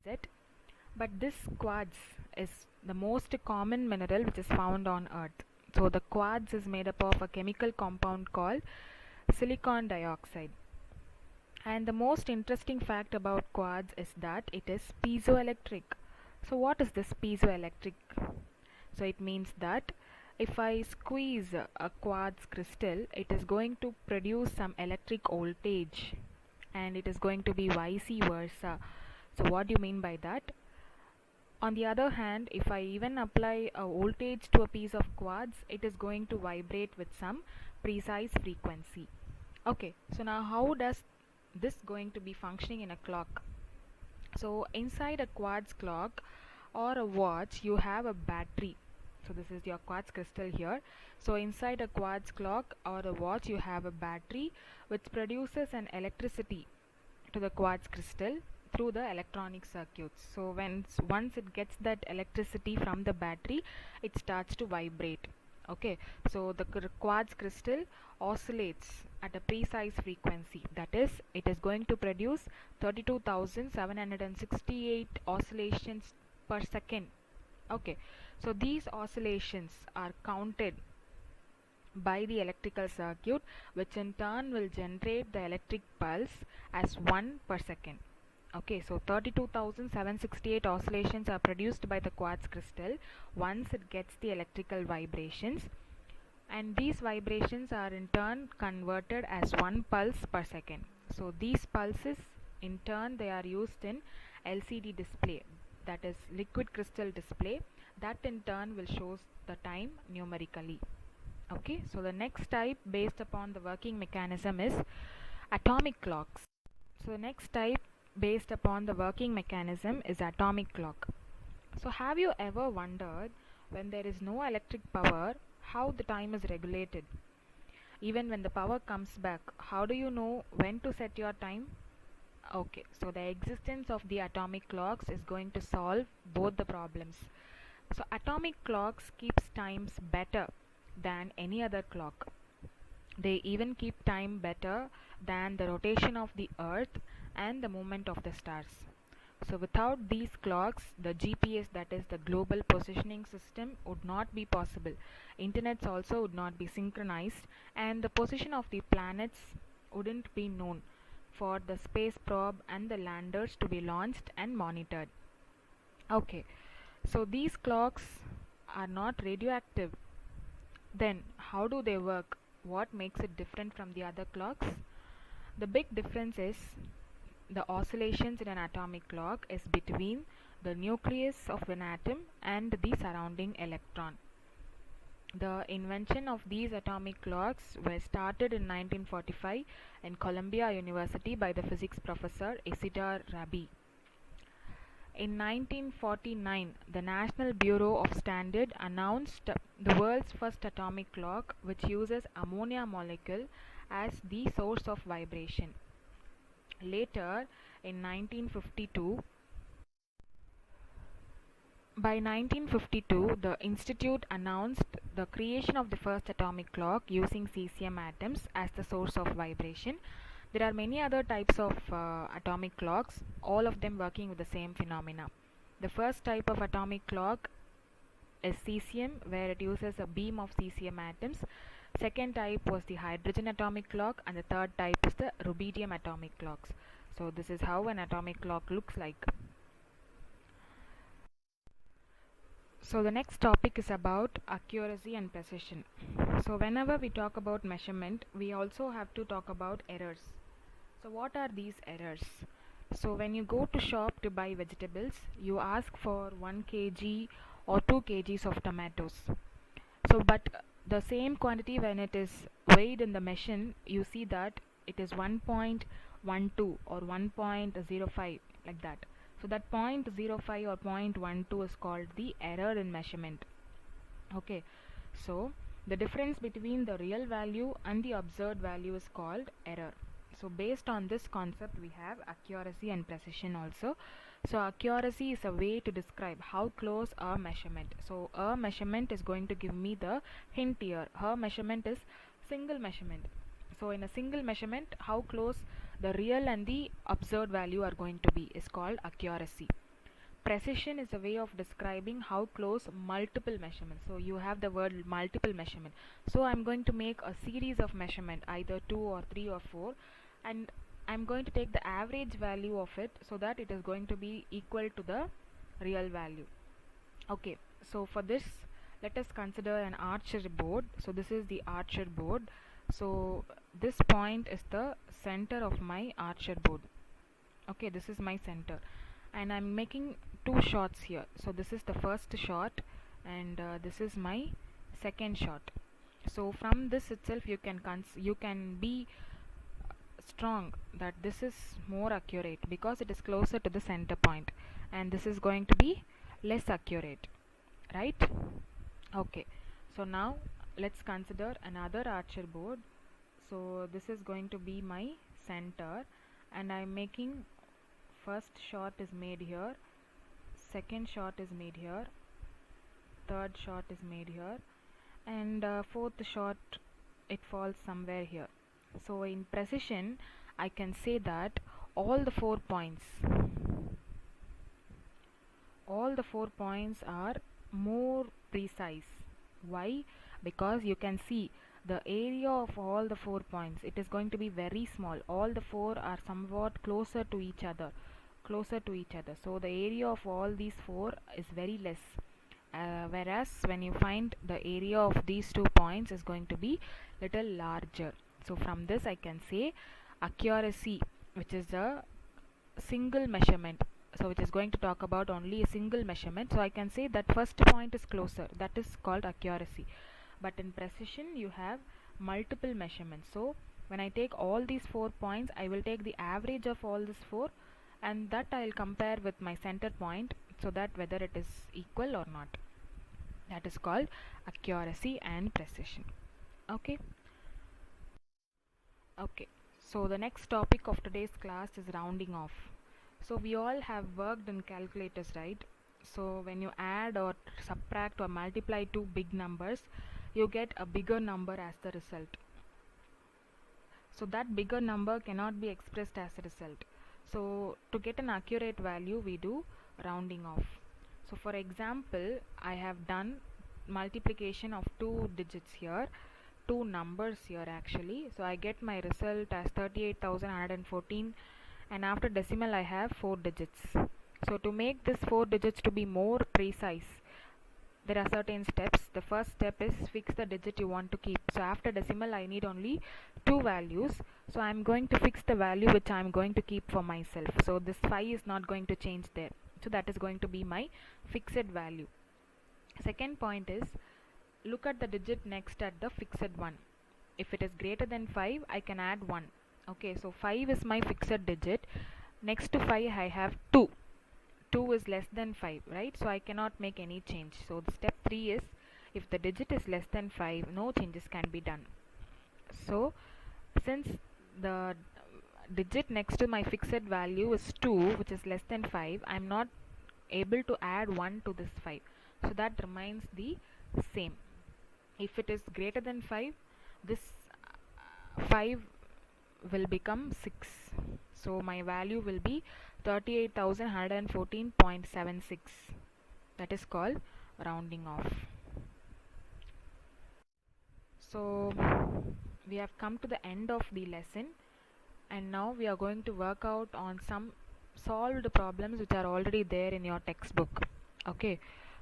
Set. But this quartz is the most common mineral which is found on Earth. So the quartz is made up of a chemical compound called silicon dioxide. And the most interesting fact about quartz is that it is piezoelectric. So what is this piezoelectric? So it means that if I squeeze a quartz crystal, it is going to produce some electric voltage, and it is going to be vice versa. So what do you mean by that? On the other hand, if I even apply a voltage to a piece of quartz, it is going to vibrate with some precise frequency. Okay, so now how does this going to be functioning in a clock? So inside a quartz clock or a watch, you have a battery. So this is your quartz crystal here. So inside a quartz clock or a watch, you have a battery which produces an electricity to the quartz crystal through the electronic circuits. So once it gets that electricity from the battery, it starts to vibrate. Okay, so the quartz crystal oscillates at a precise frequency, that is, it is going to produce 32,768 oscillations per second. Okay, so these oscillations are counted by the electrical circuit, which in turn will generate the electric pulse as 1 per second. Okay, so 32,768 oscillations are produced by the quartz crystal once it gets the electrical vibrations, and these vibrations are in turn converted as 1 pulse per second. So these pulses in turn they are used in LCD display, that is liquid crystal display, that in turn will show the time numerically. Okay, so the next type based upon the working mechanism is atomic clocks. So the next type based upon the working mechanism is atomic clock. So have you ever wondered, when there is no electric power, how the time is regulated? Even when the power comes back, how do you know when to set your time? Okay, so the existence of the atomic clocks is going to solve both the problems. So atomic clocks keeps times better than any other clock. They even keep time better than the rotation of the earth and the movement of the stars. So without these clocks, the GPS, that is the global positioning system, would not be possible. Internets also would not be synchronized, and the position of the planets wouldn't be known for the space probe and the landers to be launched and monitored. Okay, so these clocks are not radioactive. Then how do they work? What makes it different from the other clocks? The big difference is the oscillations in an atomic clock is between the nucleus of an atom and the surrounding electron. The invention of these atomic clocks was started in 1945 in Columbia University by the physics professor Isidore Rabi. In 1949, the National Bureau of Standards announced the world's first atomic clock, which uses ammonia molecule as the source of vibration. Later, in 1952, by 1952, the institute announced the creation of the first atomic clock using cesium atoms as the source of vibration. There are many other types of atomic clocks, all of them working with the same phenomena. The first type of atomic clock is cesium, where it uses a beam of cesium atoms. Second type was the hydrogen atomic clock, and the third type is the rubidium atomic clocks. So this is how an atomic clock looks like. So the next topic is about accuracy and precision. So whenever we talk about measurement, we also have to talk about errors. So what are these errors? So when you go to shop to buy vegetables, you ask for 1 kg or 2 kgs of tomatoes. So but the same quantity, when it is weighed in the machine, you see that it is 1.12 or 1.05, like that. So that 0.05 or 0.12 is called the error in measurement. Okay, so the difference between the real value and the observed value is called error. So based on this concept, we have accuracy and precision also. So accuracy is a way to describe how close a measurement. So a measurement is going to give me the hint here. Her measurement is single measurement. So in a single measurement, how close the real and the observed value are going to be is called accuracy. precision is a way of describing how close multiple measurements. So you have the word multiple measurement. So I'm going to make a series of measurement, either 2 or 3 or 4, and I'm going to take the average value of it so that it is going to be equal to the real value. Okay, so for this, let us consider an archery board. So this is the archer board. So this point is the center of my archer board. Okay, this is my center, and I'm making two shots here. So this is the first shot, and this is my second shot. So from this itself, you can be strong that this is more accurate because it is closer to the center point, and this is going to be less accurate, right? Okay, so now let's consider another archer board. So this is going to be my center, and I'm making first shot is made here, second shot is made here, third shot is made here, and fourth shot it falls somewhere here. So in precision, I can say that all the 4 points are more precise. Why? Because you can see the area of all the 4 points, it is going to be very small. All the 4 are somewhat closer to each other. So the area of all these 4 is very less. Whereas when you find the area of these 2 points is going to be little larger. So from this I can say accuracy, which is a single measurement, so which is going to talk about only a single measurement. So I can say that first point is closer, that is called accuracy. But in precision you have multiple measurements. So when I take all these 4 points, I will take the average of all these 4, and that I will compare with my center point, so that whether it is equal or not. That is called accuracy and precision. Okay. So the next topic of today's class is rounding off. So we all have worked in calculators, right? So when you add or subtract or multiply two big numbers, you get a bigger number as the result. So that bigger number cannot be expressed as a result. So to get an accurate value, we do rounding off. So for example, I have done multiplication of two digits here, two numbers here actually. So I get my result as 38,114, and after decimal I have 4 digits. So to make this 4 digits to be more precise, there are certain steps. The first step is fix the digit you want to keep. So after decimal I need only 2 values. So I'm going to fix the value which I'm going to keep for myself. So this 5 is not going to change there. So that is going to be my fixed value. Second point is, look at the digit next at the fixed one. If it is greater than 5, I can add 1. Okay, so 5 is my fixed digit. Next to 5 I have 2. 2 is less than 5, right? So I cannot make any change. So the step 3 is, if the digit is less than 5, no changes can be done. So since the digit next to my fixed value is 2, which is less than 5, I am not able to add 1 to this 5. So that remains the same. If it is greater than 5, this 5 will become 6. So my value will be 38,114.76. That is called rounding off. So we have come to the end of the lesson, and now we are going to work out on some solved problems which are already there in your textbook. Okay,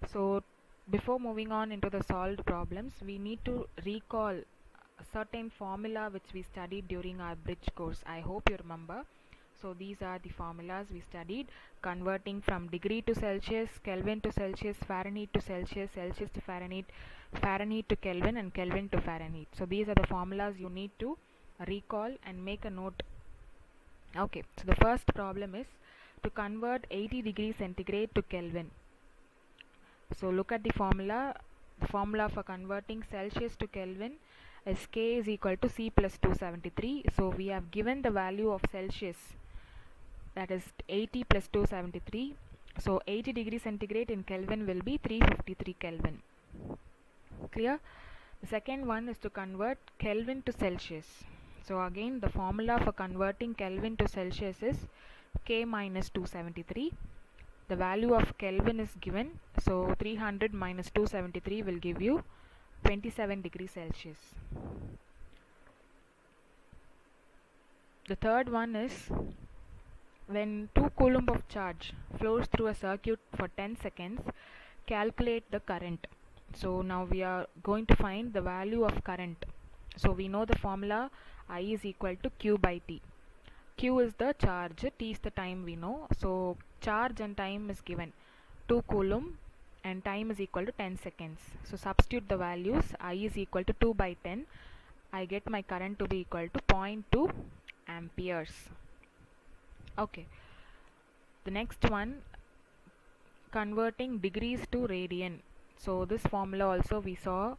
so before moving on into the solved problems, we need to recall a certain formula which we studied during our bridge course. I hope you remember. So these are the formulas we studied: converting from degree to Celsius, Kelvin to Celsius, Fahrenheit to Celsius, Celsius to Fahrenheit, Fahrenheit to Kelvin, and Kelvin to Fahrenheit. So these are the formulas you need to recall and make a note. Okay, so the first problem is to convert 80 degrees centigrade to Kelvin. So look at the formula. The formula for converting Celsius to Kelvin is K is equal to C plus 273. So we have given the value of Celsius, that is 80 plus 273. So 80 degrees centigrade in Kelvin will be 353 Kelvin. Clear? The second one is to convert Kelvin to Celsius. So again, the formula for converting Kelvin to Celsius is K minus 273. The value of Kelvin is given, so 300 minus 273 will give you 27 degrees Celsius. The third one is when 2 coulomb of charge flows through a circuit for 10 seconds, calculate the current. So now we are going to find the value of current. So we know the formula, I is equal to Q by T. Q is the charge, T is the time we know. So charge and time is given, 2 coulomb and time is equal to 10 seconds. So substitute the values, I is equal to 2 by 10. I get my current to be equal to 0.2 amperes. Okay, the next one, converting degrees to radian. So this formula also we saw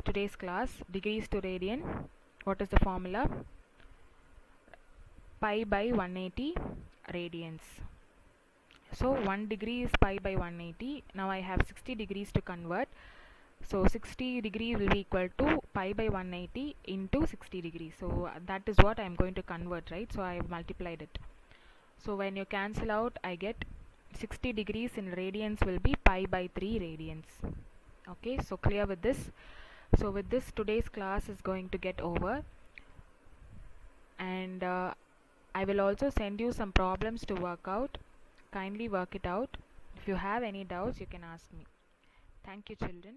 today's class, degrees to radian. What is the formula? Pi by 180 radians. So 1 degree is pi by 180. Now I have 60 degrees to convert. So 60 degree will be equal to pi by 180 into 60 degrees. So that is what I am going to convert, right? So I have multiplied it. So when you cancel out, I get 60 degrees in radians will be pi by 3 radians. Okay, so clear with this? So with this, today's class is going to get over, and I will also send you some problems to work out. Kindly work it out. If you have any doubts, you can ask me. Thank you, children.